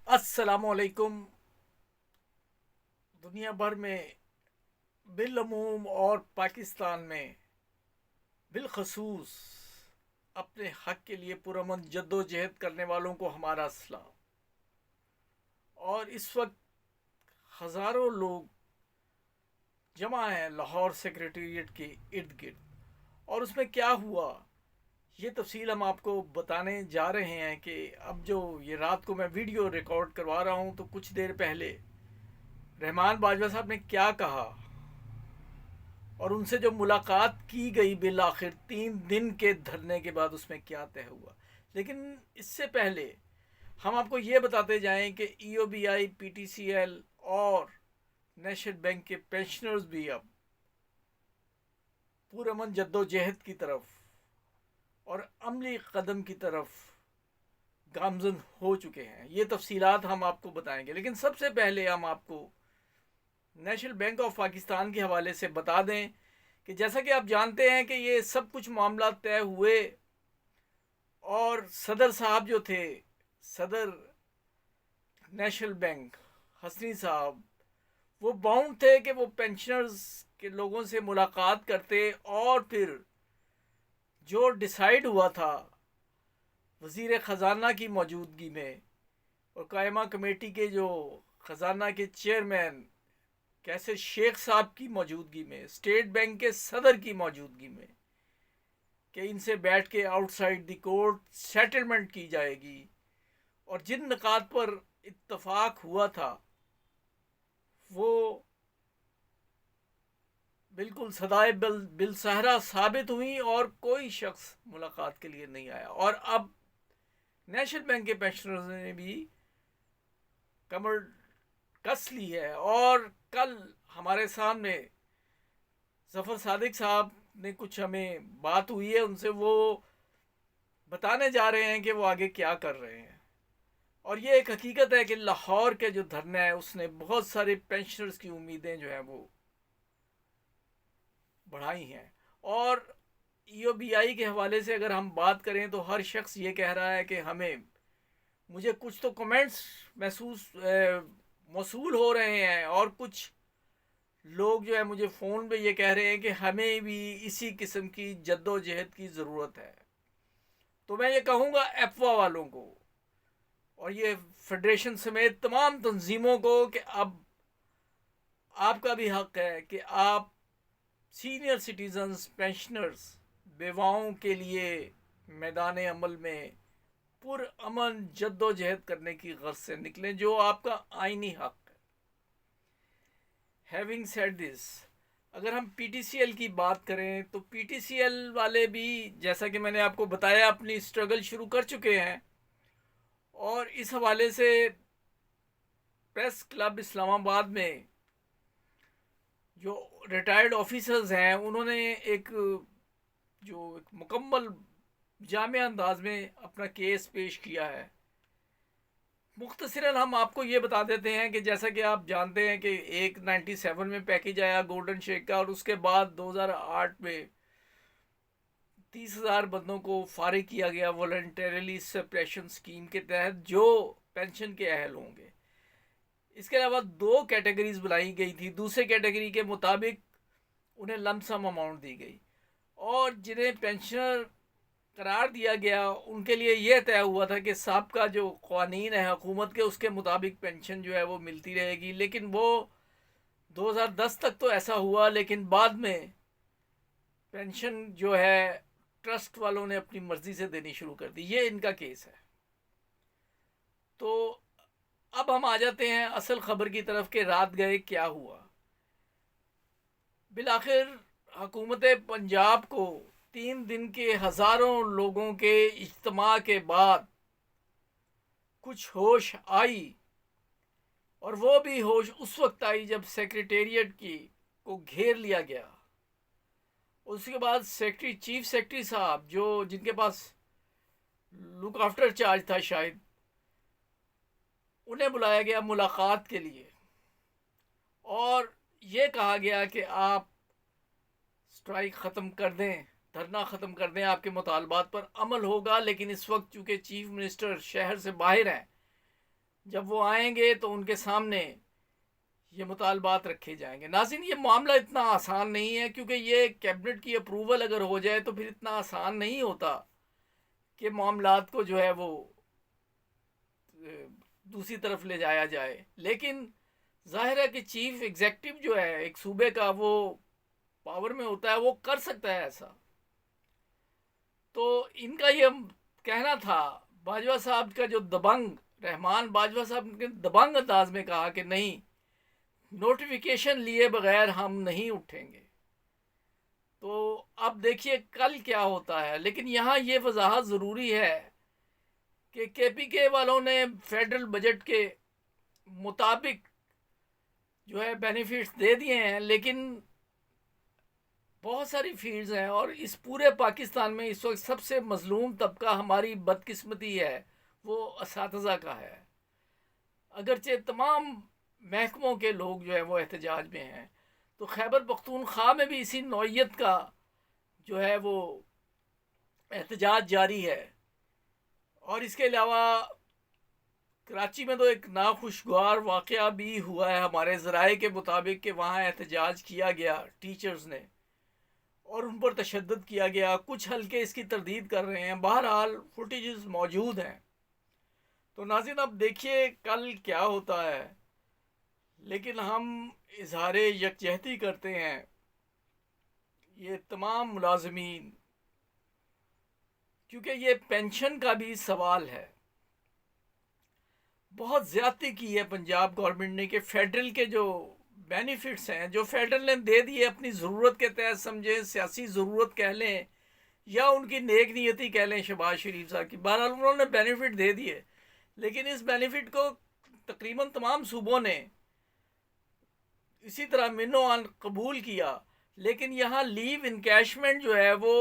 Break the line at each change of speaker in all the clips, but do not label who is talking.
अस्सलामुअलैकुम। दुनिया भर में बिलअमूम और पाकिस्तान में बिलखसूस अपने हक के लिए पुरअमन जद्दोजहद करने वालों को हमारा सलाम। और इस वक्त हज़ारों लोग जमा हैं लाहौर सेक्रेटेरिएट के इर्द गिर्द। और उसमें क्या हुआ ये तफसील हम आपको बताने जा रहे हैं कि अब जो ये रात को मैं वीडियो रिकॉर्ड करवा रहा हूँ तो कुछ देर पहले रहमान बाजवा साहब ने क्या कहा और उनसे जो मुलाकात की गई बिल आखिर 3 दिन के धरने के बाद उसमें क्या तय हुआ। लेकिन इससे पहले हम आपको ये बताते जाएं कि ईओबीआई, पीटीसीएल और नेशनल बैंक के पेंशनर्स भी अब पुरअमन जद्दोजहद की तरफ और अमली कदम की तरफ गामजन हो चुके हैं। ये तफसीलात हम आपको बताएंगे, लेकिन सबसे पहले हम आपको नेशनल बैंक ऑफ पाकिस्तान के हवाले से बता दें कि जैसा कि आप जानते हैं कि ये सब कुछ मामला तय हुए और सदर साहब जो थे, सदर नेशनल बैंक हसनी साहब, वो बाउंड थे कि वो पेंशनर्स के लोगों से मुलाकात करते और फिर जो डिसाइड हुआ था वज़ीर ख़जाना की मौजूदगी में और कायमा कमेटी के जो ख़जाना के चेयरमैन कैसे शेख साहब की मौजूदगी में, स्टेट बैंक के सदर की मौजूदगी में, कि इनसे बैठ के आउटसाइड द कोर्ट सेटलमेंट की जाएगी। और जिन निकात पर इत्तफाक हुआ था वो बिल्कुल सदाए बिल सहरा साबित हुई और कोई शख्स मुलाकात के लिए नहीं आया। और अब नेशनल बैंक के पेंशनर्स ने भी कमर कस ली है और कल हमारे सामने जफ़र सादिक साहब ने कुछ हमें बात हुई है उनसे, वो बताने जा रहे हैं कि वो आगे क्या कर रहे हैं। और ये एक हकीकत है कि लाहौर के जो धरना है उसने बहुत सारे पेंशनर्स की उम्मीदें जो हैं वो बढ़ाई हैं। और ईओबीआई के हवाले से अगर हम बात करें तो हर शख्स ये कह रहा है कि हमें, मुझे कुछ तो कमेंट्स मौसूल हो रहे हैं और कुछ लोग जो है मुझे फ़ोन पे ये कह रहे हैं कि हमें भी इसी किस्म की जद्दोजहद की ज़रूरत है। तो मैं ये कहूँगा एफवा वालों को और ये फेडरेशन समेत तमाम तंजीमों को कि अब आपका भी हक है कि आप सीनियर सिटीजन्स, पेंशनर्स, बेवाओं के लिए मैदान अमल में पुरअमन जद्दोजहद करने की गर्ज से निकलें जो आपका आइनी हक है। हैविंग सेड दिस, अगर हम पीटीसीएल की बात करें तो पीटीसीएल वाले भी, जैसा कि मैंने आपको बताया, अपनी स्ट्रगल शुरू कर चुके हैं। और इस हवाले से प्रेस क्लब इस्लामाबाद में जो रिटायर्ड ऑफिसर्स हैं उन्होंने एक मुकम्मल जामे अंदाज में अपना केस पेश किया है। मुख्तसरन हम आपको ये बता देते हैं कि जैसा कि आप जानते हैं कि एक 97 में पैकेज आया गोल्डन शेक का और उसके बाद 2008 में 30,000 बंदों को फारिग किया गया वॉलंटरीली सप्रेशन स्कीम के तहत जो पेंशन के अहल होंगे। इसके अलावा 2 कैटेगरीज बनाई गई थी। दूसरे कैटेगरी के मुताबिक उन्हें लमसम अमाउंट दी गई और जिन्हें पेंशनर करार दिया गया उनके लिए यह तय हुआ था कि सबका जो क़वानीन है हुकूमत के उसके मुताबिक पेंशन जो है वो मिलती रहेगी। लेकिन वो 2010 तक तो ऐसा हुआ, लेकिन बाद में पेंशन जो है ट्रस्ट वालों ने अपनी मर्जी से देनी शुरू कर दी। ये इनका केस है। तो अब हम आ जाते हैं असल खबर की तरफ कि रात गए क्या हुआ। बिलाखिर हुकूमत पंजाब को 3 दिन के हज़ारों लोगों के इज्तिमा के बाद कुछ होश आई और वो भी होश उस वक्त आई जब सेक्रेटेरिएट को घेर लिया गया। उसके बाद चीफ सेक्रेटरी साहब जो जिनके पास लुक आफ्टर चार्ज था शायद, उन्हें बुलाया गया मुलाकात के लिए और ये कहा गया कि आप स्ट्राइक ख़त्म कर दें, धरना ख़त्म कर दें, आपके मुतालबात पर अमल होगा। लेकिन इस वक्त चूँकि चीफ मिनिस्टर शहर से बाहर हैं, जब वो आएंगे तो उनके सामने ये मुतालबात रखे जाएंगे। नाज़रीन, ये मामला इतना आसान नहीं है, क्योंकि ये कैबिनेट की अप्रूवल अगर हो जाए तो फिर इतना आसान नहीं होता कि मामलात को जो है वो दूसरी तरफ ले जाया जाए। लेकिन जाहिर है कि चीफ एग्जेक्टिव जो है एक सूबे का, वो पावर में होता है, वो कर सकता है ऐसा। तो इनका ये कहना था, बाजवा साहब का जो दबंग, रहमान बाजवा साहब ने दबंग अंदाज में कहा कि नहीं, नोटिफिकेशन लिए बगैर हम नहीं उठेंगे। तो अब देखिए कल क्या होता है। लेकिन यहाँ ये वजाहत ज़रूरी है कि केपीके वालों ने फेडरल बजट के मुताबिक जो है बेनिफिट्स दे दिए हैं, लेकिन बहुत सारी फील्ड्स हैं, और इस पूरे पाकिस्तान में इस वक्त सबसे मजलूम तबका, हमारी बदकिस्मती है, वो असातिज़ा का है। अगरचे तमाम महकमों के लोग जो है वो एहतजाज में हैं, तो खैबर पख्तूनख्वा में भी इसी नौइयत का जो है वो एहतजाज जारी है। और इसके अलावा कराची में तो एक नाखुशगवार वाक़या भी हुआ है हमारे ज़राए के मुताबिक, कि वहाँ एहतजाज किया गया टीचर्स ने और उन पर तशद्दुद किया गया। कुछ हल्के इसकी तरदीद कर रहे हैं, बहरहाल फुटेजेस मौजूद हैं। तो नाज़रीन, अब देखिए कल क्या होता है। लेकिन हम इजहार यकजहती करते हैं, ये तमाम मुलाजमीन, क्योंकि ये पेंशन का भी सवाल है। बहुत ज़्यादती की है पंजाब गवर्नमेंट ने कि फेडरल के जो बेनिफिट्स हैं, जो फेडरल ने दे दिए अपनी ज़रूरत के तहत, समझे सियासी ज़रूरत कह लें या उनकी नेक नीयती कह लें शहबाज शरीफ साहब की, बहरहाल उन्होंने बेनिफिट दे दिए। लेकिन इस बेनिफिट को तकरीबन तमाम सूबों ने इसी तरह मिनो आन कबूल किया। लेकिन यहाँ लीव इनकैशमेंट जो है वो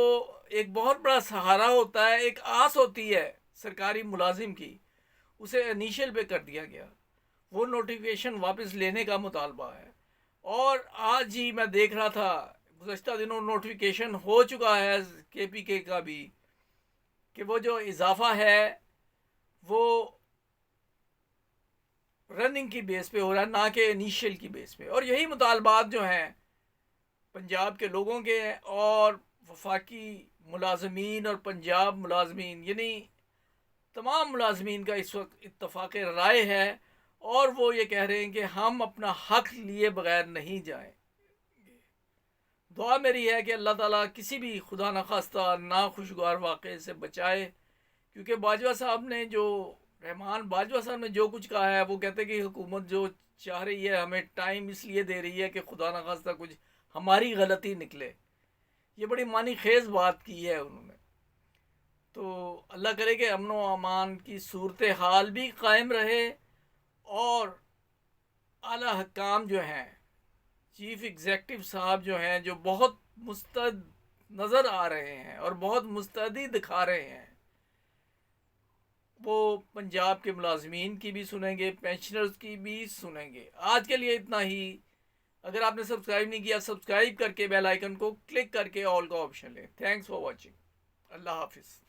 एक बहुत बड़ा सहारा होता है, एक आस होती है सरकारी मुलाजिम की, उसे इनिशियल पे कर दिया गया। वो नोटिफिकेशन वापस लेने का मुतालबा है। और आज ही मैं देख रहा था, गुज़श्ता दिनों नोटिफिकेशन हो चुका है केपीके का भी, कि वो जो इजाफा है वो रनिंग की बेस पे हो रहा है, ना कि इनिशियल की बेस पे। और यही मुतालबात जो हैं पंजाब के लोगों के और वफाकी मुलाजमीन और पंजाब मुलाजमीन, यानी तमाम मुलाजमीन का इस वक्त इत्तफाक राय है। और वो ये कह रहे हैं कि हम अपना हक लिए बगैर नहीं जाएं। दुआ मेरी है कि अल्लाह ताला किसी भी खुदा न खास्ता नाखुशगवार वाक़े से बचाए, क्योंकि बाजवा साहब ने जो, रहमान बाजवा साहब ने जो कुछ कहा है, वो कहते हैं कि हुकूमत जो चाह रही है, हमें टाइम इसलिए दे रही है कि खुदा न खास्ता कुछ हमारी गलती निकले। ये बड़ी मानी खेज़ बात की है उन्होंने। तो अल्लाह करे कि अमन व अमान की सूरत हाल भी कायम रहे, और आला हकाम जो हैं, चीफ एग्जेक्टिव साहब जो हैं, जो बहुत मुस्तैद नज़र आ रहे हैं और बहुत मुस्तैदी दिखा रहे हैं, वो पंजाब के मुलाजमीन की भी सुनेंगे, पेंशनर्स की भी सुनेंगे। आज के लिए इतना ही। अगर आपने सब्सक्राइब नहीं किया, सब्सक्राइब करके बेल आइकन को क्लिक करके ऑल का ऑप्शन लें। Thanks for watching. अल्लाह हाफिज़।